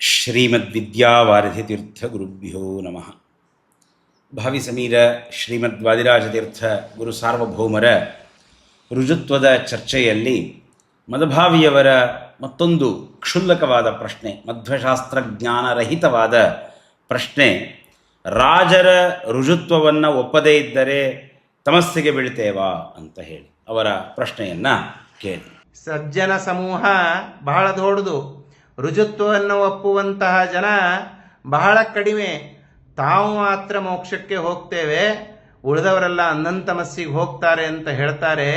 ಶ್ರೀಮದ್ವಿದ್ಯಾವಾರಿಧಿತೀರ್ಥಗುರುಭ್ಯೋ ನಮಃ. ಭಾವಿ ಸಮೀರ ಶ್ರೀಮದ್ವಾದಿರಾಜತೀರ್ಥ ಗುರು ಸಾರ್ವಭೌಮರ ರುಜುತ್ವದ ಚರ್ಚೆಯಲ್ಲಿ ಮದಭಾವಿಯವರ ಮತ್ತೊಂದು ಕ್ಷುಲ್ಲಕವಾದ ಪ್ರಶ್ನೆ, ಮಧ್ವಶಾಸ್ತ್ರ ಜ್ಞಾನರಹಿತವಾದ ಪ್ರಶ್ನೆ, ರಾಜರ ರುಜುತ್ವವನ್ನು ಒಪ್ಪದೇ ಇದ್ದರೆ ತಮಸ್ಸಿಗೆ ಬೀಳ್ತೇವಾ ಅಂತ ಹೇಳಿ ಅವರ ಪ್ರಶ್ನೆಯನ್ನು ಕೇಳಿ. ಸಜ್ಜನ ಸಮೂಹ ಬಹಳ ದೊಡ್ಡದು, ರುಜುತ್ವವನ್ನು ಒಪ್ಪುವಂತಹ ಜನ ಬಹಳ ಕಡಿಮೆ. ತಾವು ಮಾತ್ರ ಮೋಕ್ಷಕ್ಕೆ ಹೋಗ್ತೇವೆ, ಉಳಿದವರೆಲ್ಲ ಅನಂತಮಸ್ಸಿಗೆ ಹೋಗ್ತಾರೆ ಅಂತ ಹೇಳ್ತಾರೆ.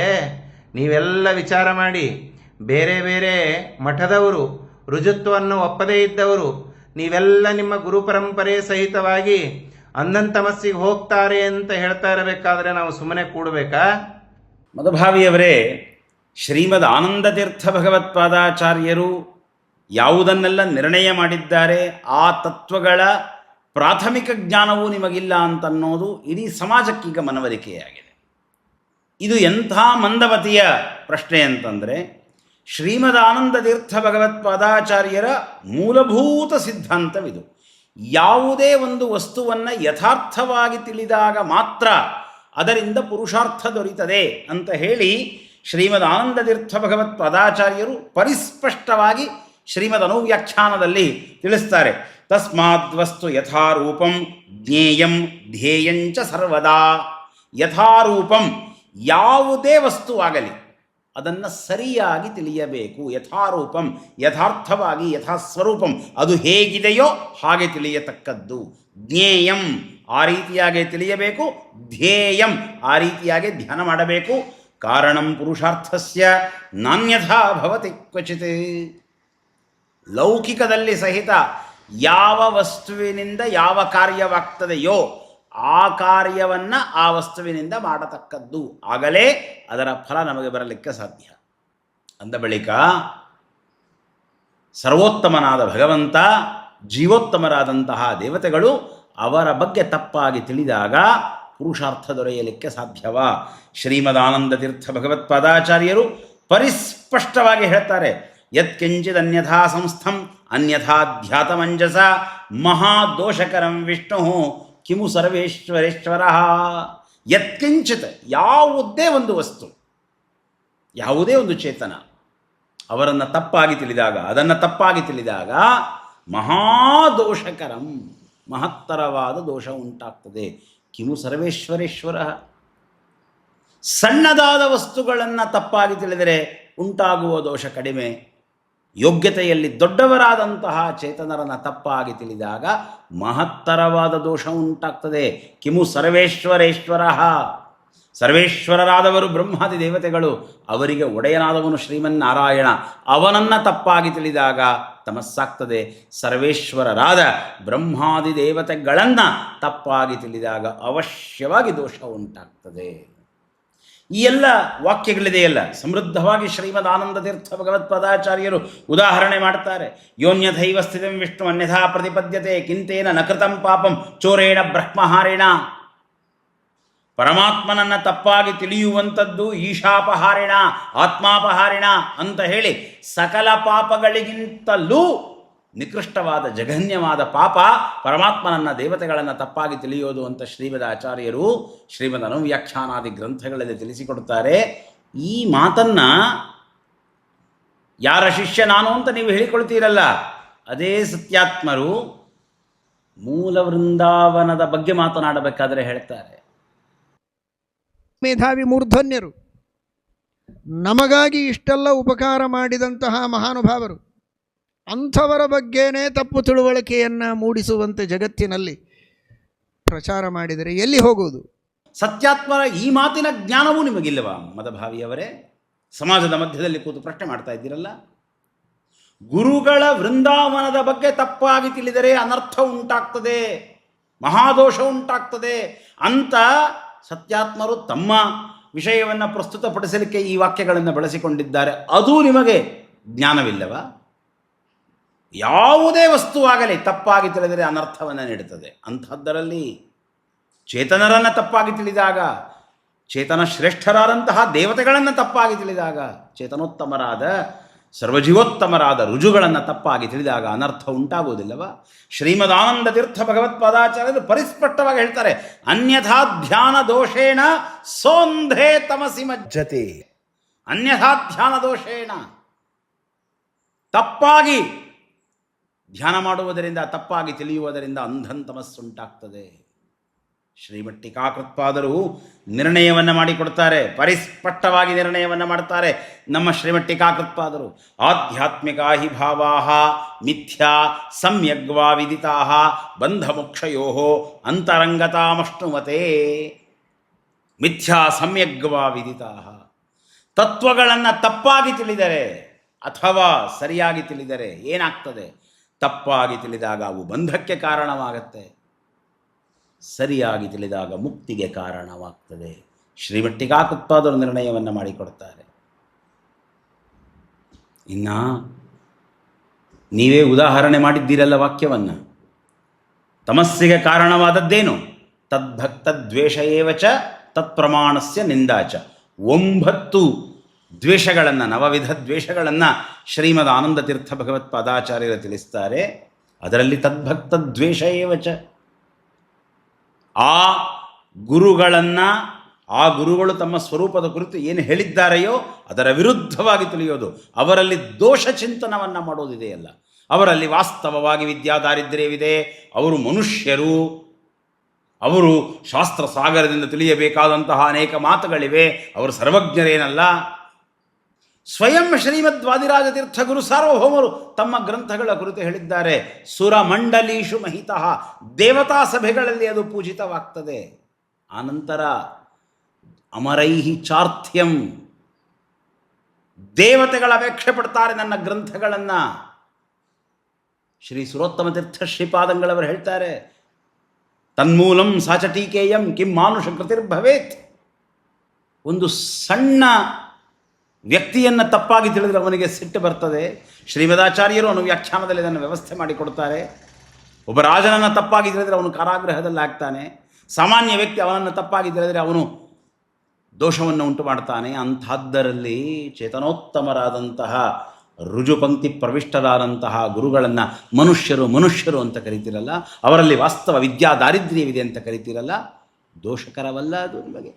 ನೀವೆಲ್ಲ ವಿಚಾರ ಮಾಡಿ, ಬೇರೆ ಬೇರೆ ಮಠದವರು, ರುಜುತ್ವವನ್ನು ಒಪ್ಪದೇ ಇದ್ದವರು, ನೀವೆಲ್ಲ ನಿಮ್ಮ ಗುರು ಪರಂಪರೆ ಸಹಿತವಾಗಿ ಅನಂತಮಸ್ಸಿಗೆ ಹೋಗ್ತಾರೆ ಅಂತ ಹೇಳ್ತಾ ಇರಬೇಕಾದ್ರೆ ನಾವು ಸುಮ್ಮನೆ ಕೂಡಬೇಕಾ? ಮದಭಾವಿಯವರೇ, ಶ್ರೀಮದ್ ಆನಂದತೀರ್ಥ ಭಗವತ್ಪಾದಾಚಾರ್ಯರು ಯಾವುದನ್ನೆಲ್ಲ ನಿರ್ಣಯ ಮಾಡಿದ್ದಾರೆ ಆ ತತ್ವಗಳ ಪ್ರಾಥಮಿಕ ಜ್ಞಾನವೂ ನಿಮಗಿಲ್ಲ ಅಂತನ್ನೋದು ಇಡೀ ಸಮಾಜಕ್ಕೀಗ ಮನವರಿಕೆಯಾಗಿದೆ. ಇದು ಎಂಥ ಮಂದವತಿಯ ಪ್ರಶ್ನೆ ಅಂತಂದರೆ, ಶ್ರೀಮದ್ ಆನಂದತೀರ್ಥ ಭಗವತ್ಪಾದಾಚಾರ್ಯರ ಮೂಲಭೂತ ಸಿದ್ಧಾಂತವಿದು. ಯಾವುದೇ ಒಂದು ವಸ್ತುವನ್ನು ಯಥಾರ್ಥವಾಗಿ ತಿಳಿದಾಗ ಮಾತ್ರ ಅದರಿಂದ ಪುರುಷಾರ್ಥ ದೊರೀತದೆ ಅಂತ ಹೇಳಿ ಶ್ರೀಮದ್ ಆನಂದತೀರ್ಥ ಭಗವತ್ಪಾದಾಚಾರ್ಯರು ಪರಿಸ್ಪಷ್ಟವಾಗಿ ಶ್ರೀಮದ್ ಅನುವ್ಯಾಖ್ಯಾನದಲ್ಲಿ ತಿಳಿಸ್ತಾರೆ. ತಸ್ಮಾದ್ ವಸ್ತು ಯಥಾರೂಪಂ ಜ್ಞೇಯಂ ಧ್ಯೇಯಂಚ ಸರ್ವದಾ. ಯಥಾರೂಪಂ, ಯಾವುದೇ ವಸ್ತುವಾಗಲಿ ಅದನ್ನು ಸರಿಯಾಗಿ ತಿಳಿಯಬೇಕು. ಯಥಾರೂಪಂ, ಯಥಾರ್ಥವಾಗಿ, ಯಥಾಸ್ವರೂಪಂ, ಅದು ಹೇಗಿದೆಯೋ ಹಾಗೆ ತಿಳಿಯತಕ್ಕದ್ದು. ಜ್ಞೇಯಂ, ಆ ರೀತಿಯಾಗಿ ತಿಳಿಯಬೇಕು. ಧ್ಯೇಯಂ, ಆ ರೀತಿಯಾಗಿ ಧ್ಯಾನ ಮಾಡಬೇಕು. ಕಾರಣಂ ಪುರುಷಾರ್ಥಸ್ಯ ನಾನ್ಯಥಾ ಭವತಿ ಕ್ವಚಿತ್. ಲೌಕಿಕದಲ್ಲಿ ಸಹಿತ ಯಾವ ವಸ್ತುವಿನಿಂದ ಯಾವ ಕಾರ್ಯವಾಗ್ತದೆಯೋ ಆ ಕಾರ್ಯವನ್ನು ಆ ವಸ್ತುವಿನಿಂದ ಮಾಡತಕ್ಕದ್ದು. ಆಗಲೇ ಅದರ ಫಲ ನಮಗೆ ಬರಲಿಕ್ಕೆ ಸಾಧ್ಯ. ಅಂದ ಬಳಿಕ ಸರ್ವೋತ್ತಮನಾದ ಭಗವಂತ, ಜೀವೋತ್ತಮರಾದಂತಹ ದೇವತೆಗಳು, ಅವರ ಬಗ್ಗೆ ತಪ್ಪಾಗಿ ತಿಳಿದಾಗ ಪುರುಷಾರ್ಥ ದೊರೆಯಲಿಕ್ಕೆ ಸಾಧ್ಯವಾ? ಶ್ರೀಮದ್ ಆನಂದತೀರ್ಥ ಭಗವತ್ಪಾದಾಚಾರ್ಯರು ಪರಿಸ್ಪಷ್ಟವಾಗಿ ಹೇಳ್ತಾರೆ, ಯತ್ಕಿಂಚಿದ್ ಅನ್ಯಥಾ ಸಂಸ್ಥಂ ಅನ್ಯಥಾಧ್ಯಾತಮಂಜಸ ಮಹಾದೋಷಕರಂ ವಿಷ್ಣು ಕಿಮು ಸರ್ವೇಶ್ವರೇಶ್ವರ. ಯತ್ಕಿಂಚಿತ್, ಯಾವುದೇ ಒಂದು ವಸ್ತು, ಯಾವುದೇ ಒಂದು ಚೇತನ ಅವರನ್ನು ತಪ್ಪಾಗಿ ತಿಳಿದಾಗ, ಅದನ್ನು ತಪ್ಪಾಗಿ ತಿಳಿದಾಗ ಮಹಾದೋಷಕರಂ, ಮಹತ್ತರವಾದ ದೋಷ ಉಂಟಾಗ್ತದೆ. ಕಿಮು ಸರ್ವೇಶ್ವರೇಶ್ವರ. ಸಣ್ಣದಾದ ವಸ್ತುಗಳನ್ನು ತಪ್ಪಾಗಿ ತಿಳಿದರೆ ಉಂಟಾಗುವ ದೋಷ ಕಡಿಮೆ. ಯೋಗ್ಯತೆಯಲ್ಲಿ ದೊಡ್ಡವರಾದಂತಹ ಚೇತನರನ್ನು ತಪ್ಪಾಗಿ ತಿಳಿದಾಗ ಮಹತ್ತರವಾದ ದೋಷ ಉಂಟಾಗ್ತದೆ. ಕಿಮು ಸರ್ವೇಶ್ವರೇಶ್ವರ. ಸರ್ವೇಶ್ವರರಾದವರು ಬ್ರಹ್ಮಾದಿ ದೇವತೆಗಳು, ಅವರಿಗೆ ಒಡೆಯನಾದವನು ಶ್ರೀಮನ್ನಾರಾಯಣ, ಅವನನ್ನು ತಪ್ಪಾಗಿ ತಿಳಿದಾಗ ತಮಸ್ಸಾಗ್ತದೆ. ಸರ್ವೇಶ್ವರರಾದ ಬ್ರಹ್ಮಾದಿ ದೇವತೆಗಳನ್ನು ತಪ್ಪಾಗಿ ತಿಳಿದಾಗ ಅವಶ್ಯವಾಗಿ ದೋಷ ಉಂಟಾಗ್ತದೆ. ಈ ಎಲ್ಲ ವಾಕ್ಯಗಳಿದೆಯಲ್ಲ, ಸಮೃದ್ಧವಾಗಿ ಶ್ರೀಮದ್ ಆನಂದತೀರ್ಥ ಭಗವತ್ಪಾದಾಚಾರ್ಯರು ಉದಾಹರಣೆ ಮಾಡ್ತಾರೆ. ಯೋನ್ಯಥೈವ ಸ್ಥಿತಂ ವಿಷ್ಣು ಅನ್ಯಥಾ ಪ್ರತಿಪದ್ಯತೆ ಕಿಂತೇನ ನಕೃತಂ ಪಾಪಂ ಚೋರೇಣ ಬ್ರಹ್ಮಹಾರೇಣ. ಪರಮಾತ್ಮನನ್ನು ತಪ್ಪಾಗಿ ತಿಳಿಯುವಂಥದ್ದು ಈಶಾಪಹಾರಿಣ, ಆತ್ಮಾಪಹಾರಿಣ ಅಂತ ಹೇಳಿ ಸಕಲ ಪಾಪಗಳಿಗಿಂತಲೂ ನಿಕೃಷ್ಟವಾದ ಜಘನ್ಯವಾದ ಪಾಪ ಪರಮಾತ್ಮನನ್ನು, ದೇವತೆಗಳನ್ನು ತಪ್ಪಾಗಿ ತಿಳಿಯೋದು ಅಂತ ಶ್ರೀಮದ್ ಆಚಾರ್ಯರು ಶ್ರೀಮದ್ ಅನುವ್ಯಾಖ್ಯಾನಾದಿ ಗ್ರಂಥಗಳಲ್ಲಿ ತಿಳಿಸಿಕೊಡುತ್ತಾರೆ. ಈ ಮಾತನ್ನು ಯಾರ ಶಿಷ್ಯ ನಾನು ಅಂತ ನೀವು ಹೇಳಿಕೊಳ್ತೀರಲ್ಲ, ಅದೇ ಸತ್ಯಾತ್ಮರು ಮೂಲ ವೃಂದಾವನದ ಬಗ್ಗೆ ಮಾತನಾಡಬೇಕಾದರೆ ಹೇಳ್ತಾರೆ, ಮೇಧಾವಿ ಮೂರ್ಧನ್ಯರು, ನಮಗಾಗಿ ಇಷ್ಟೆಲ್ಲ ಉಪಕಾರ ಮಾಡಿದಂತಹ ಮಹಾನುಭಾವರು, ಅಂಥವರ ಬಗ್ಗೆನೇ ತಪ್ಪು ತಿಳುವಳಿಕೆಯನ್ನು ಮೂಡಿಸುವಂತೆ ಜಗತ್ತಿನಲ್ಲಿ ಪ್ರಚಾರ ಮಾಡಿದರೆ ಎಲ್ಲಿ ಹೋಗುವುದು? ಸತ್ಯಾತ್ಮರ ಈ ಮಾತಿನ ಜ್ಞಾನವೂ ನಿಮಗಿಲ್ಲವಾ ಮದಭಾವಿಯವರೇ? ಸಮಾಜದ ಮಧ್ಯದಲ್ಲಿ ಕೂತು ಪ್ರಶ್ನೆ ಮಾಡ್ತಾ ಇದ್ದೀರಲ್ಲ. ಗುರುಗಳ ವೃಂದಾವನದ ಬಗ್ಗೆ ತಪ್ಪಾಗಿ ತಿಳಿದರೆ ಅನರ್ಥ ಉಂಟಾಗ್ತದೆ, ಮಹಾದೋಷ ಉಂಟಾಗ್ತದೆ ಅಂತ ಸತ್ಯಾತ್ಮರು ತಮ್ಮ ವಿಷಯವನ್ನು ಪ್ರಸ್ತುತಪಡಿಸಲಿಕ್ಕೆ ಈ ವಾಕ್ಯಗಳನ್ನು ಬಳಸಿಕೊಂಡಿದ್ದಾರೆ. ಅದೂ ನಿಮಗೆ ಜ್ಞಾನವಿಲ್ಲವಾ? ಯಾವುದೇ ವಸ್ತುವಾಗಲಿ ತಪ್ಪಾಗಿ ತಿಳಿದರೆ ಅನರ್ಥವನ್ನು ನೀಡುತ್ತದೆ. ಅಂಥದ್ದರಲ್ಲಿ ಚೇತನರನ್ನು ತಪ್ಪಾಗಿ ತಿಳಿದಾಗ, ಚೇತನ ಶ್ರೇಷ್ಠರಾದಂತಹ ದೇವತೆಗಳನ್ನು ತಪ್ಪಾಗಿ ತಿಳಿದಾಗ, ಚೇತನೋತ್ತಮರಾದ ಸರ್ವಜೀವೋತ್ತಮರಾದ ರುಜುಗಳನ್ನು ತಪ್ಪಾಗಿ ತಿಳಿದಾಗ ಅನರ್ಥ ಉಂಟಾಗುವುದಿಲ್ಲವ? ಶ್ರೀಮದಾನಂದ ತೀರ್ಥ ಭಗವತ್ಪಾದಾಚಾರ್ಯರು ಪರಿಸ್ಪಷ್ಟವಾಗಿ ಹೇಳ್ತಾರೆ, ಅನ್ಯಥಾ ಧ್ಯಾನ ದೋಷೇಣ ಸೋಂಧೇ ತಮಸಿ ಮಜ್ಜತೆ. ಅನ್ಯಥಾ ಧ್ಯಾನ ದೋಷೇಣ, ತಪ್ಪಾಗಿ ಧ್ಯಾನ ಮಾಡುವುದರಿಂದ, ತಪ್ಪಾಗಿ ತಿಳಿಯುವುದರಿಂದ ಅಂಧನ್ ತಮಸ್ಸುಂಟಾಗ್ತದೆ. ಶ್ರೀಮಟ್ಟಿಕಾಕೃತ್ಪಾದರು ನಿರ್ಣಯವನ್ನು ಮಾಡಿಕೊಡ್ತಾರೆ, ಪರಿಸ್ಪಷ್ಟವಾಗಿ ನಿರ್ಣಯವನ್ನು ಮಾಡ್ತಾರೆ ನಮ್ಮ ಶ್ರೀಮಟ್ಟಿಕಾಕೃತ್ಪಾದರು. ಆಧ್ಯಾತ್ಮಿಕಾ ಹಿ ಭಾವಾ ಮಿಥ್ಯಾ ಸಮ್ಯಗ್ವಾ ವಿದಿತಾ ಬಂಧಮೋಕ್ಷಯೋ ಅಂತರಂಗತಾಮಶ್ನುಮತೆ. ಮಿಥ್ಯಾ ಸಮ್ಯಗ್ವಾ ವಿದಿತಾ, ತತ್ವಗಳನ್ನು ತಪ್ಪಾಗಿ ತಿಳಿದರೆ ಅಥವಾ ಸರಿಯಾಗಿ ತಿಳಿದರೆ ಏನಾಗ್ತದೆ? ತಪ್ಪಾಗಿ ತಿಳಿದಾಗ ಅವು ಬಂಧಕ್ಕೆ ಕಾರಣವಾಗತ್ತೆ, ಸರಿಯಾಗಿ ತಿಳಿದಾಗ ಮುಕ್ತಿಗೆ ಕಾರಣವಾಗ್ತದೆ. ಶ್ರೀಮಟ್ಟಿಕಾಕೃತ್ಪಾದರು ನಿರ್ಣಯವನ್ನು ಮಾಡಿಕೊಡ್ತಾರೆ. ಇನ್ನು ನೀವೇ ಉದಾಹರಣೆ ಮಾಡಿದ್ದೀರಲ್ಲ ವಾಕ್ಯವನ್ನು. ತಮಸ್ಸಿಗೆ ಕಾರಣವಾದದ್ದೇನು? ತದ್ಭಕ್ತ ದ್ವೇಷ ಏವಚ ತತ್ಪ್ರಮಾಣಸ್ಯ ನಿಂದಾಚ. 9 ದ್ವೇಷಗಳನ್ನು, ನವವಿಧ ದ್ವೇಷಗಳನ್ನು ಶ್ರೀಮದ್ ಆನಂದ ತೀರ್ಥ ಭಗವತ್ಪಾದಾಚಾರ್ಯರು ತಿಳಿಸ್ತಾರೆ. ಅದರಲ್ಲಿ ತದ್ಭಕ್ತ ದ್ವೇಷ ಏವಚ, ಆ ಗುರುಗಳನ್ನು, ಆ ಗುರುಗಳು ತಮ್ಮ ಸ್ವರೂಪದ ಕುರಿತು ಏನು ಹೇಳಿದ್ದಾರೆಯೋ ಅದರ ವಿರುದ್ಧವಾಗಿ ತಿಳಿಯೋದು, ಅವರಲ್ಲಿ ದೋಷ ಚಿಂತನವನ್ನು ಮಾಡೋದಿದೆಯಲ್ಲ, ಅವರಲ್ಲಿ ವಾಸ್ತವವಾಗಿ ವಿದ್ಯಾ ದಾರಿದ್ರ್ಯವಿದೆ, ಅವರು ಮನುಷ್ಯರು, ಅವರು ಶಾಸ್ತ್ರ ಸಾಗರದಿಂದ ತಿಳಿಯಬೇಕಾದಂತಹ ಅನೇಕ ಮಾತುಗಳಿವೆ, ಅವರು ಸರ್ವಜ್ಞರೇನಲ್ಲ. ಸ್ವಯಂ ಶ್ರೀಮದ್ ವಾದಿರಾಜ ತೀರ್ಥ ಗುರು ಸಾರ್ವಭೌಮರು ತಮ್ಮ ಗ್ರಂಥಗಳ ಕುರಿತು ಹೇಳಿದ್ದಾರೆ, ಸುರಮಂಡಲೀಷು ಮಹಿತಃ, ದೇವತಾ ಸಭೆಗಳಲ್ಲಿ ಅದು ಪೂಜಿತವಾಗ್ತದೆ. ಆನಂತರ ಅಮರೈಹಿ ಚಾರ್ಥ್ಯಂ, ದೇವತೆಗಳ ಅಪೇಕ್ಷೆ ಪಡ್ತಾರೆ ನನ್ನ ಗ್ರಂಥಗಳನ್ನು. ಶ್ರೀ ಸುರೋತ್ತಮ ತೀರ್ಥ ಶ್ರೀಪಾದಂಗಳವರು ಹೇಳ್ತಾರೆ, ತನ್ಮೂಲಂ ಸಾಚಟೀಕೇಯಂ ಕಿಂ ಮಾನುಷ ಕೃತಿರ್ಭವೇತ್. ಒಂದು ಸಣ್ಣ ವ್ಯಕ್ತಿಯನ್ನು ತಪ್ಪಾಗಿ ತಿಳಿದರೆ ಅವನಿಗೆ ಸಿಟ್ಟು ಬರ್ತದೆ. ಶ್ರೀಮದಾಚಾರ್ಯರು ಅವನು ವ್ಯಾಖ್ಯಾನದಲ್ಲಿ ಇದನ್ನು ವ್ಯವಸ್ಥೆ ಮಾಡಿಕೊಡ್ತಾರೆ. ಒಬ್ಬ ರಾಜನನ್ನು ತಪ್ಪಾಗಿ ತಿಳಿದರೆ ಅವನು ಕಾರಾಗೃಹದಲ್ಲಿ ಆಗ್ತಾನೆ. ಸಾಮಾನ್ಯ ವ್ಯಕ್ತಿ ಅವನನ್ನು ತಪ್ಪಾಗಿ ತಿಳಿದರೆ ಅವನು ದೋಷವನ್ನು ಉಂಟು ಮಾಡ್ತಾನೆ. ಅಂಥದ್ದರಲ್ಲಿ ಚೇತನೋತ್ತಮರಾದಂತಹ ರುಜುಪಂಕ್ತಿ ಪ್ರವಿಷ್ಟರಾದಂತಹ ಗುರುಗಳನ್ನು ಮನುಷ್ಯರು ಅಂತ ಕರಿತೀರಲ್ಲ, ಅವರಲ್ಲಿ ವಾಸ್ತವ ವಿದ್ಯಾ ದಾರಿದ್ರ್ಯವಿದೆ ಅಂತ ಕರಿತೀರಲ್ಲ, ದೋಷಕರವಲ್ಲ ಅದು ನಿಮಗೆ.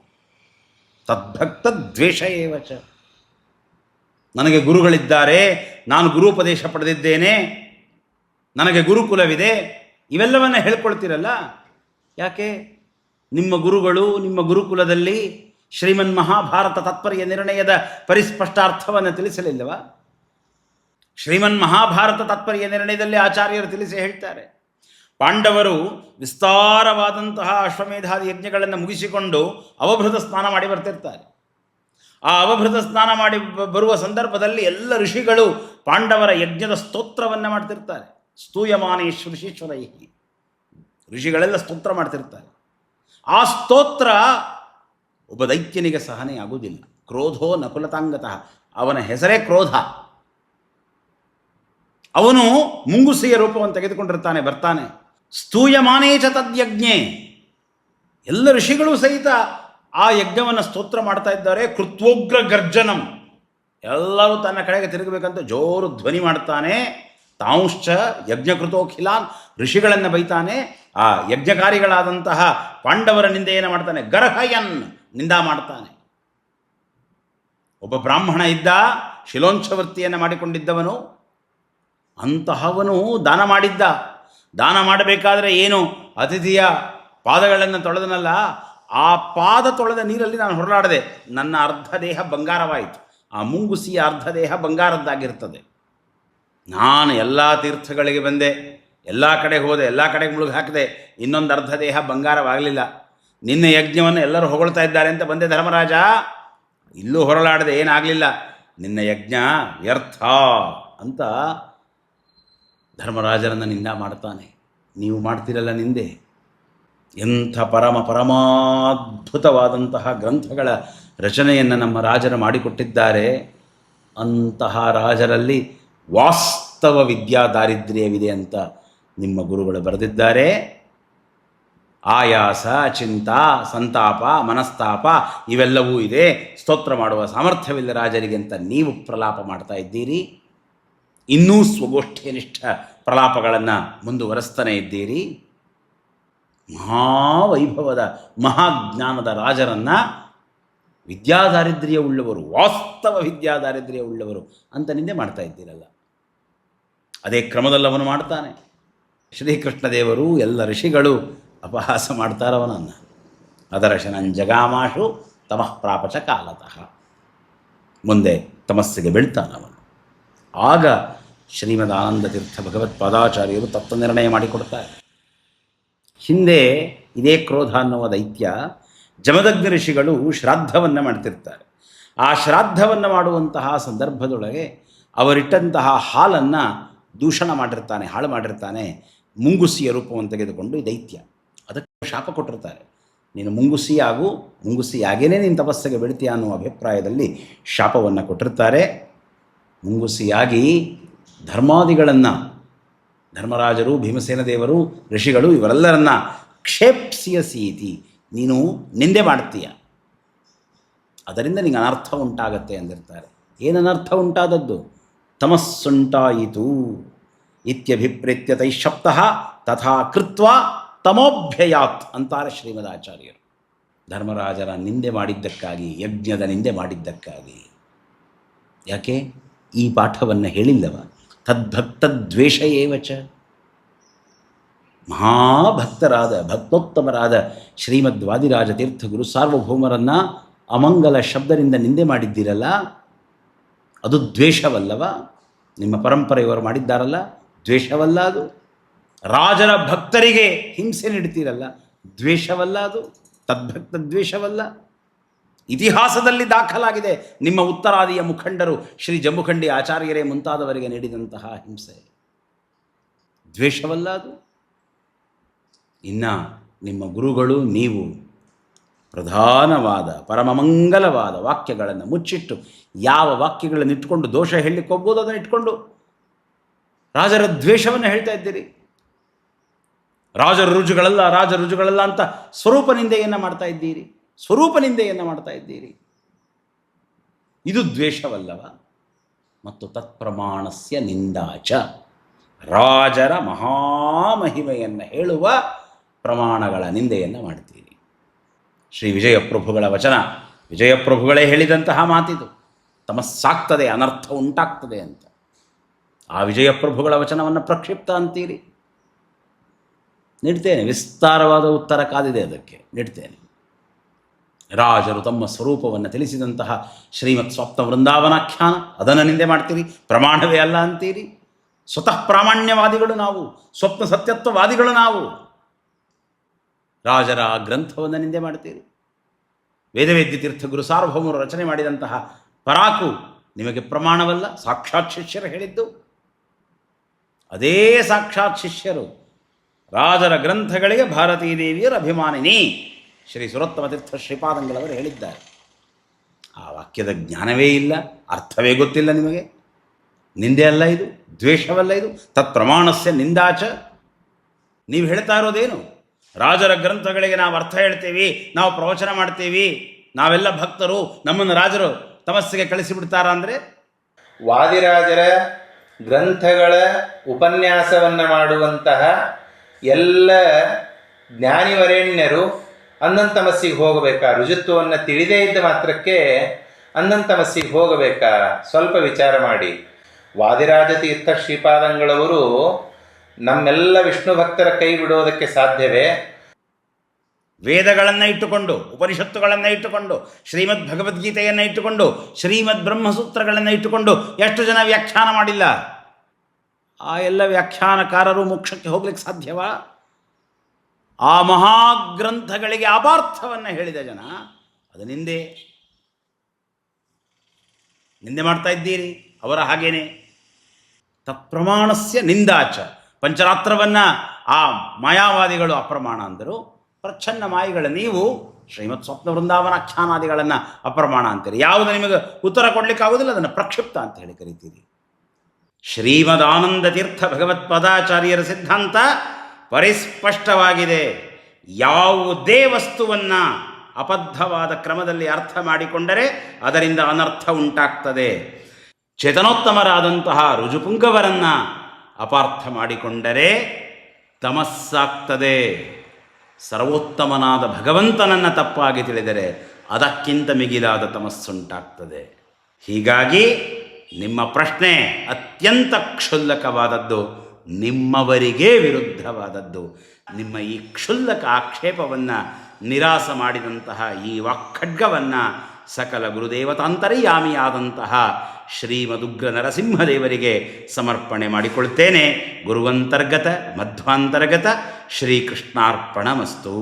ತದ್ಭಕ್ತ ದ್ವೇಷ ಏವಚ. ನನಗೆ ಗುರುಗಳಿದ್ದಾರೆ, ನಾನು ಗುರುಪದೇಶ ಪಡೆದಿದ್ದೇನೆ, ನನಗೆ ಗುರುಕುಲವಿದೆ, ಇವೆಲ್ಲವನ್ನ ಹೇಳ್ಕೊಳ್ತೀರಲ್ಲ, ಯಾಕೆ? ನಿಮ್ಮ ಗುರುಗಳು ನಿಮ್ಮ ಗುರುಕುಲದಲ್ಲಿ ಶ್ರೀಮನ್ ಮಹಾಭಾರತ ತಾತ್ಪರ್ಯ ನಿರ್ಣಯದ ಪರಿಸ್ಪಷ್ಟಾರ್ಥವನ್ನು ತಿಳಿಸಲಿಲ್ಲವ? ಶ್ರೀಮನ್ ಮಹಾಭಾರತ ತಾತ್ಪರ್ಯ ನಿರ್ಣಯದಲ್ಲಿ ಆಚಾರ್ಯರು ತಿಳಿಸಿ ಹೇಳ್ತಾರೆ, ಪಾಂಡವರು ವಿಸ್ತಾರವಾದಂತಹ ಅಶ್ವಮೇಧಾದಿ ಯಜ್ಞಗಳನ್ನು ಮುಗಿಸಿಕೊಂಡು ಅವಭೃತ ಸ್ನಾನ ಮಾಡಿ ಬರ್ತಿರ್ತಾರೆ. ಆ ಅವಭೃತ ಸ್ನಾನ ಮಾಡಿ ಬರುವ ಸಂದರ್ಭದಲ್ಲಿ ಎಲ್ಲ ಋಷಿಗಳು ಪಾಂಡವರ ಯಜ್ಞದ ಸ್ತೋತ್ರವನ್ನು ಮಾಡ್ತಿರ್ತಾರೆ. ಸ್ತೂಯಮಾನೇಶ್ವರ ಋಷೀಶ್ವರೈ, ಋಷಿಗಳೆಲ್ಲ ಸ್ತೋತ್ರ ಮಾಡ್ತಿರ್ತಾರೆ. ಆ ಸ್ತೋತ್ರ ಒಬ್ಬ ದೈತ್ಯನಿಗೆ ಸಹನೆ ಆಗುವುದಿಲ್ಲ. ಕ್ರೋಧೋ ನಕುಲತಾಂಗತಃ, ಅವನ ಹೆಸರೇ ಕ್ರೋಧ. ಅವನು ಮುಂಗುಸಿಯ ರೂಪವನ್ನು ತೆಗೆದುಕೊಂಡಿರ್ತಾನೆ, ಬರ್ತಾನೆ. ಸ್ತೂಯಮಾನೇಚ ತದ್ಯಜ್ಞೆ, ಎಲ್ಲ ಋಷಿಗಳು ಸಹಿತ ಆ ಯಜ್ಞವನ್ನು ಸ್ತೋತ್ರ ಮಾಡ್ತಾ ಇದ್ದಾರೆ. ಕೃತ್ವೋಗ್ರ ಗರ್ಜನಂ, ಎಲ್ಲರೂ ತನ್ನ ಕಡೆಗೆ ತಿರುಗಬೇಕಂತ ಜೋರು ಧ್ವನಿ ಮಾಡ್ತಾನೆ. ತಾಂಶ್ಚ ಯಜ್ಞಕೃತೋಖಿಲಾನ್, ಋಷಿಗಳನ್ನು ಬೈತಾನೆ. ಆ ಯಜ್ಞಕಾರಿಗಳಾದಂತಹ ಪಾಂಡವರ ನಿಂದೆಯನ್ನು ಮಾಡ್ತಾನೆ. ಗರ್ಹಯನ್, ನಿಂದ ಮಾಡ್ತಾನೆ. ಒಬ್ಬ ಬ್ರಾಹ್ಮಣ ಇದ್ದ, ಶಿಲೋಂಚವೃತ್ತಿಯನ್ನು ಮಾಡಿಕೊಂಡಿದ್ದವನು. ಅಂತಹವನು ದಾನ ಮಾಡಿದ್ದ. ದಾನ ಮಾಡಬೇಕಾದ್ರೆ ಏನು, ಅತಿಥಿಯ ಪಾದಗಳನ್ನು ತೊಳೆದನಲ್ಲ, ಆ ಪಾದ ತೊಳೆದ ನೀರಲ್ಲಿ ನಾನು ಹೊರಲಾಡದೆ, ನನ್ನ ಅರ್ಧ ದೇಹ ಬಂಗಾರವಾಯಿತು. ಆ ಮುಂಗುಸಿಯ ಅರ್ಧ ದೇಹ ಬಂಗಾರದ್ದಾಗಿರ್ತದೆ. ನಾನು ಎಲ್ಲ ತೀರ್ಥಗಳಿಗೆ ಬಂದೆ, ಎಲ್ಲ ಕಡೆಗೆ ಹೋದೆ, ಎಲ್ಲ ಕಡೆಗೆ ಮುಳುಗಿ ಹಾಕಿದೆ, ಇನ್ನೊಂದು ಅರ್ಧ ದೇಹ ಬಂಗಾರವಾಗಲಿಲ್ಲ. ನಿನ್ನ ಯಜ್ಞವನ್ನು ಎಲ್ಲರೂ ಹೊಗಳ್ತಾ ಇದ್ದಾರೆ ಅಂತ ಬಂದೆ ಧರ್ಮರಾಜ, ಇಲ್ಲೂ ಹೊರಲಾಡದೆ, ಏನಾಗಲಿಲ್ಲ, ನಿನ್ನ ಯಜ್ಞ ವ್ಯರ್ಥ ಅಂತ ಧರ್ಮರಾಜರನ್ನು ನಿಂದ ಮಾಡ್ತಾನೆ. ನೀವು ಮಾಡ್ತಿರಲ್ಲ ನಿಂದೆ. ಎಂಥ ಪರಮಾದ್ಭುತವಾದಂತಹ ಗ್ರಂಥಗಳ ರಚನೆಯನ್ನು ನಮ್ಮ ರಾಜರು ಮಾಡಿಕೊಟ್ಟಿದ್ದಾರೆ. ಅಂತಹ ರಾಜರಲ್ಲಿ ವಾಸ್ತವ ವಿದ್ಯಾ ದಾರಿದ್ರ್ಯವಿದೆ ಅಂತ ನಿಮ್ಮ ಗುರುಗಳು ಬರೆದಿದ್ದಾರೆ. ಆಯಾಸ, ಚಿಂತ, ಸಂತಾಪ, ಮನಸ್ತಾಪ ಇವೆಲ್ಲವೂ ಇದೆ. ಸ್ತೋತ್ರ ಮಾಡುವ ಸಾಮರ್ಥ್ಯವಿಲ್ಲ ರಾಜರಿಗೆ ಅಂತ ನೀವು ಪ್ರಲಾಪ ಮಾಡ್ತಾ ಇದ್ದೀರಿ. ಇನ್ನೂ ಸ್ವಗೋಷ್ಠಿನಿಷ್ಠ ಪ್ರಲಾಪಗಳನ್ನು ಮುಂದುವರೆಸ್ತಾನೆ ಇದ್ದೀರಿ. ಮಹಾವೈಭವದ ಮಹಾಜ್ಞಾನದ ರಾಜರನ್ನು ವಿದ್ಯಾದಾರಿದ್ರ್ಯ ಉಳ್ಳವರು, ವಾಸ್ತವ ವಿದ್ಯಾದಾರಿದ್ರ್ಯ ಉಳ್ಳವರು ಅಂತ ನಿಂದೆ ಮಾಡ್ತಾ ಇದ್ದೀರಲ್ಲ. ಅದೇ ಕ್ರಮದಲ್ಲಿ ಅವನು ಮಾಡ್ತಾನೆ. ಶ್ರೀಕೃಷ್ಣ ದೇವರು ಎಲ್ಲ ಋಷಿಗಳು ಅಪಹಾಸ ಮಾಡ್ತಾರವನನ್ನು. ಅದರಶನಂಜಗಾಮಾಶು ತಮಃ ಪ್ರಾಪಚ ಕಾಲತಃ. ಮುಂದೆ ತಮಸ್ಸಿಗೆ ಬೀಳ್ತಾನವನು. ಆಗ ಶ್ರೀಮದ್ ಆನಂದ ತೀರ್ಥ ಭಗವತ್ಪಾದಾಚಾರ್ಯರು ತತ್ವ ನಿರ್ಣಯ ಮಾಡಿಕೊಡ್ತಾರೆ. ಹಿಂದೆ ಇದೇ ಕ್ರೋಧ ಅನ್ನುವ ದೈತ್ಯ ಜಮದಗ್ನಿ ಋಷಿಗಳು ಶ್ರಾದ್ದವನ್ನು ಮಾಡ್ತಿರ್ತಾರೆ. ಆ ಶ್ರಾದ್ದವನ್ನು ಮಾಡುವಂತಹ ಸಂದರ್ಭದೊಳಗೆ ಅವರಿಟ್ಟಂತಹ ಹಾಲನ್ನು ದೂಷಣ ಮಾಡಿರ್ತಾನೆ, ಹಾಳು ಮಾಡಿರ್ತಾನೆ. ಮುಂಗುಸಿಯ ರೂಪವನ್ನು ತೆಗೆದುಕೊಂಡು ಈ ದೈತ್ಯ ಅದಕ್ಕೆ ಶಾಪ ಕೊಟ್ಟಿರ್ತಾರೆ. ನೀನು ಮುಂಗುಸಿಯಾಗು, ಮುಂಗುಸಿಯಾಗೇನೆ ನೀನು ತಪಸ್ಸಿಗೆ ಬೆಳಿತೀಯ ಅನ್ನುವ ಅಭಿಪ್ರಾಯದಲ್ಲಿ ಶಾಪವನ್ನು ಕೊಟ್ಟಿರ್ತಾರೆ. ಮುಂಗುಸಿಯಾಗಿ ಧರ್ಮಾದಿಗಳನ್ನು, ಧರ್ಮರಾಜರು, ಭೀಮಸೇನ ದೇವರು, ಋಷಿಗಳು ಇವರೆಲ್ಲರನ್ನ ಕ್ಷೇಪ್ಸಿಯಸೀತಿ, ನೀನು ನಿಂದೆ ಮಾಡ್ತೀಯ, ಅದರಿಂದ ನಿಂಗೆ ಅನರ್ಥ ಉಂಟಾಗತ್ತೆ ಅಂದಿರ್ತಾರೆ. ಏನು ಅನರ್ಥ ಉಂಟಾದದ್ದು? ತಮಸ್ಸುಂಟಾಯಿತು ಇತ್ಯಭಿಪ್ರೇತ್ಯ ತೈಶಪ್ತಃ ತಥಾ ಕೃತ್ವ ತಮೋಭ್ಯಯಾತ್ ಅಂತಾರೆ ಶ್ರೀಮದಾಚಾರ್ಯರು. ಧರ್ಮರಾಜರ ನಿಂದೆ ಮಾಡಿದ್ದಕ್ಕಾಗಿ, ಯಜ್ಞದ ನಿಂದೆ ಮಾಡಿದ್ದಕ್ಕಾಗಿ. ಯಾಕೆ ಈ ಪಾಠವನ್ನು ಹೇಳಿಲ್ಲವ? ತದ್ಭಕ್ತದ್ವೇಷ ಏವಚ. ಮಹಾಭಕ್ತರಾದ ಭಕ್ತೋತ್ತಮರಾದ ಶ್ರೀಮದ್ ವಾದಿರಾಜ ತೀರ್ಥ ಗುರು ಸಾರ್ವಭೌಮರನ್ನು ಅಮಂಗಲ ಶಬ್ದದಿಂದ ನಿಂದೆ ಮಾಡಿದ್ದೀರಲ್ಲ, ಅದು ದ್ವೇಷವಲ್ಲವ? ನಿಮ್ಮ ಪರಂಪರೆಯವರು ಮಾಡಿದ್ದಾರಲ್ಲ, ದ್ವೇಷವಲ್ಲ ಅದು? ರಾಜರ ಭಕ್ತರಿಗೆ ಹಿಂಸೆ ನೀಡ್ತೀರಲ್ಲ, ದ್ವೇಷವಲ್ಲ ಅದು? ತದ್ಭಕ್ತ ದ್ವೇಷವಲ್ಲ? ಇತಿಹಾಸದಲ್ಲಿ ದಾಖಲಾಗಿದೆ ನಿಮ್ಮ ಉತ್ತರಾದಿಯ ಮುಖಂಡರು ಶ್ರೀ ಜಂಬುಖಂಡಿ ಆಚಾರ್ಯರೇ ಮುಂತಾದವರಿಗೆ ನೀಡಿದಂತಹ ಹಿಂಸೆ, ದ್ವೇಷವಲ್ಲ ಅದು? ಇನ್ನು ನಿಮ್ಮ ಗುರುಗಳು ನೀವು ಪ್ರಧಾನವಾದ ಪರಮಮಂಗಲವಾದ ವಾಕ್ಯಗಳನ್ನು ಮುಚ್ಚಿಟ್ಟು, ಯಾವ ವಾಕ್ಯಗಳನ್ನು ಇಟ್ಕೊಂಡು ದೋಷ ಹೇಳಲಿಕ್ಕೆ ಹೋಗ್ಬೋದು ಅದನ್ನು ಇಟ್ಕೊಂಡು ರಾಜರ ದ್ವೇಷವನ್ನು ಹೇಳ್ತಾ ಇದ್ದೀರಿ. ರಾಜರ ರುಜುಗಳಲ್ಲ ಅಂತ ಸ್ವರೂಪ ನಿಂದೆಯನ್ನು ಮಾಡ್ತಾ ಇದ್ದೀರಿ, ಸ್ವರೂಪ ನಿಂದೆಯನ್ನು ಮಾಡ್ತಾ ಇದ್ದೀರಿ. ಇದು ದ್ವೇಷವಲ್ಲವ? ಮತ್ತು ತತ್ಪ್ರಮಾಣಸ್ಯ ನಿಂದಾಚ, ರಾಜರ ಮಹಾಮಹಿಮೆಯನ್ನು ಹೇಳುವ ಪ್ರಮಾಣಗಳ ನಿಂದೆಯನ್ನು ಮಾಡ್ತೀರಿ. ಶ್ರೀ ವಿಜಯಪ್ರಭುಗಳ ವಚನ, ವಿಜಯಪ್ರಭುಗಳೇ ಹೇಳಿದಂತಹ ಮಾತಿದು. ತಮಸ್ಸಾಗ್ತದೆ, ಅನರ್ಥ ಉಂಟಾಗ್ತದೆ ಅಂತ. ಆ ವಿಜಯಪ್ರಭುಗಳ ವಚನವನ್ನು ಪ್ರಕ್ಷಿಪ್ತ ಅಂತೀರಿ. ನೀಡ್ತೇನೆ, ವಿಸ್ತಾರವಾದ ಉತ್ತರ ಕಾದಿದೆ ಅದಕ್ಕೆ, ನೀಡ್ತೇನೆ. ರಾಜರು ತಮ್ಮ ಸ್ವರೂಪವನ್ನು ತಿಳಿಸಿದಂತಹ ಶ್ರೀಮತ್ ಸ್ವಪ್ನ ವೃಂದಾವನಾಖ್ಯಾನ, ಅದನ್ನು ನಿಂದೆ ಮಾಡ್ತೀರಿ, ಪ್ರಮಾಣವೇ ಅಲ್ಲ ಅಂತೀರಿ. ಸ್ವತಃ ಪ್ರಾಮಾಣ್ಯವಾದಿಗಳು ನಾವು, ಸ್ವಪ್ನ ಸತ್ಯತ್ವವಾದಿಗಳು ನಾವು. ರಾಜರ ಆ ಗ್ರಂಥವನ್ನು ನಿಂದೆ ಮಾಡ್ತೀರಿ. ವೇದವೇದ್ಯ ತೀರ್ಥ ಗುರು ಸಾರ್ವಭೌಮರು ರಚನೆ ಮಾಡಿದಂತಹ ಪರಾಕು ನಿಮಗೆ ಪ್ರಮಾಣವಲ್ಲ? ಸಾಕ್ಷಾತ್ ಶಿಷ್ಯರು ಹೇಳಿದ್ದು. ಅದೇ ಸಾಕ್ಷಾತ್ ಶಿಷ್ಯರು ರಾಜರ ಗ್ರಂಥಗಳಿಗೆ ಭಾರತೀ ದೇವಿಯರ ಅಭಿಮಾನಿನಿ ಶ್ರೀ ಸುರೋತ್ತಮ ತೀರ್ಥ ಶ್ರೀಪಾದಂಗಳವರು ಹೇಳಿದ್ದಾರೆ. ಆ ವಾಕ್ಯದ ಜ್ಞಾನವೇ ಇಲ್ಲ, ಅರ್ಥವೇ ಗೊತ್ತಿಲ್ಲ ನಿಮಗೆ. ನಿಂದೆ ಅಲ್ಲ ಇದು, ದ್ವೇಷವಲ್ಲ ಇದು. ತತ್ಪ್ರಮಾಣಸ್ಯ ನಿಂದಾಚ. ನೀವು ಹೇಳ್ತಾ ಇರೋದೇನು? ರಾಜರ ಗ್ರಂಥಗಳಿಗೆ ನಾವು ಅರ್ಥ ಹೇಳ್ತೀವಿ, ನಾವು ಪ್ರವಚನ ಮಾಡ್ತೀವಿ, ನಾವೆಲ್ಲ ಭಕ್ತರು, ನಮ್ಮನ್ನು ರಾಜರು ತಮಸ್ಸಿಗೆ ಕಳಿಸಿಬಿಡ್ತಾರ ಅಂದರೆ? ವಾದಿರಾಜರ ಗ್ರಂಥಗಳ ಉಪನ್ಯಾಸವನ್ನು ಮಾಡುವಂತಹ ಎಲ್ಲ ಜ್ಞಾನಿವರೇಣ್ಯರು ಅನ್ನಂತಮಸ್ಸಿಗೆ ಹೋಗಬೇಕಾ? ರುಜುತ್ವವನ್ನು ತಿಳಿದೇ ಇದ್ದ ಮಾತ್ರಕ್ಕೆ ಅನ್ನಂತಮಸ್ಸಿಗೆ ಹೋಗಬೇಕಾ? ಸ್ವಲ್ಪ ವಿಚಾರ ಮಾಡಿ. ವಾದಿರಾಜ ತೀರ್ಥ ಶ್ರೀಪಾದಂಗಳವರು ನಮ್ಮೆಲ್ಲ ವಿಷ್ಣು ಭಕ್ತರ ಕೈ ಬಿಡೋದಕ್ಕೆ ಸಾಧ್ಯವೇ? ವೇದಗಳನ್ನು ಇಟ್ಟುಕೊಂಡು, ಉಪನಿಷತ್ತುಗಳನ್ನು ಇಟ್ಟುಕೊಂಡು, ಶ್ರೀಮದ್ ಭಗವದ್ಗೀತೆಯನ್ನು ಇಟ್ಟುಕೊಂಡು, ಶ್ರೀಮದ್ ಬ್ರಹ್ಮಸೂತ್ರಗಳನ್ನು ಇಟ್ಟುಕೊಂಡು ಎಷ್ಟು ಜನ ವ್ಯಾಖ್ಯಾನ ಮಾಡಿಲ್ಲ? ಆ ಎಲ್ಲ ವ್ಯಾಖ್ಯಾನಕಾರರು ಮೋಕ್ಷಕ್ಕೆ ಹೋಗ್ಲಿಕ್ಕೆ ಸಾಧ್ಯವಾ? ಆ ಮಹಾಗ್ರಂಥಗಳಿಗೆ ಅಪಾರ್ಥವನ್ನು ಹೇಳಿದ ಜನ ಅದು ನಿಂದೆ ಮಾಡ್ತಾ ಇದ್ದೀರಿ. ಅವರ ಹಾಗೇನೆ ತತ್ಪ್ರಮಾಣಸ್ಯ ನಿಂದಾಚ. ಪಂಚರಾತ್ರವನ್ನು ಆ ಮಾಯಾವಾದಿಗಳು ಅಪ್ರಮಾಣ ಅಂದರು, ಪ್ರಚ್ಛನ್ನ ಮಾಯಿಗಳ ನೀವು ಶ್ರೀಮತ್ ಸ್ವಪ್ನ ವೃಂದಾವನಾಖ್ಯಾನಾದಿಗಳನ್ನು ಅಪ್ರಮಾಣ ಅಂತೀರಿ. ಯಾವುದು ನಿಮಗೆ ಉತ್ತರ ಕೊಡಲಿಕ್ಕಾಗೋದಿಲ್ಲ ಅದನ್ನು ಪ್ರಕ್ಷಿಪ್ತ ಅಂತ ಹೇಳಿ ಕರಿತೀರಿ. ಶ್ರೀಮದ್ ಆನಂದ ತೀರ್ಥ ಭಗವತ್ಪಾದಾಚಾರ್ಯರ ಸಿದ್ಧಾಂತ ಪರಿಸ್ಪಷ್ಟವಾಗಿದೆ. ಯಾವುದೇ ವಸ್ತುವನ್ನು ಅಬದ್ಧವಾದ ಕ್ರಮದಲ್ಲಿ ಅರ್ಥ ಮಾಡಿಕೊಂಡರೆ ಅದರಿಂದ ಅನರ್ಥ ಉಂಟಾಗ್ತದೆ. ಚೇತನೋತ್ತಮರಾದಂತಹ ರುಜುಪುಂಗವರನ್ನು ಅಪಾರ್ಥ ಮಾಡಿಕೊಂಡರೆ ತಮಸ್ಸಾಗ್ತದೆ. ಸರ್ವೋತ್ತಮನಾದ ಭಗವಂತನನ್ನು ತಪ್ಪಾಗಿ ತಿಳಿದರೆ ಅದಕ್ಕಿಂತ ಮಿಗಿಲಾದ ತಮಸ್ಸುಂಟಾಗ್ತದೆ. ಹೀಗಾಗಿ ನಿಮ್ಮ ಪ್ರಶ್ನೆ ಅತ್ಯಂತ ಕ್ಷುಲ್ಲಕವಾದದ್ದು, ನಿಮ್ಮವರಿಗೇ ವಿರುದ್ಧವಾದದ್ದು. ನಿಮ್ಮ ಈ ಕ್ಷುಲ್ಲಕ ಆಕ್ಷೇಪವನ್ನು ನಿರಾಸ ಮಾಡಿದಂತಹ ಈ ವಾಕ್ಖಡ್ಗವನ್ನು ಸಕಲ ಗುರುದೇವತಾಂತರ್ಯಾಮಿಯಾದಂತಹ ಶ್ರೀಮದುಗ್ರ ನರಸಿಂಹದೇವರಿಗೆ ಸಮರ್ಪಣೆ ಮಾಡಿಕೊಳ್ತೇನೆ. ಗುರುವಂತರ್ಗತ ಮಧ್ವಾಂತರ್ಗತ ಶ್ರೀಕೃಷ್ಣಾರ್ಪಣಮಸ್ತು.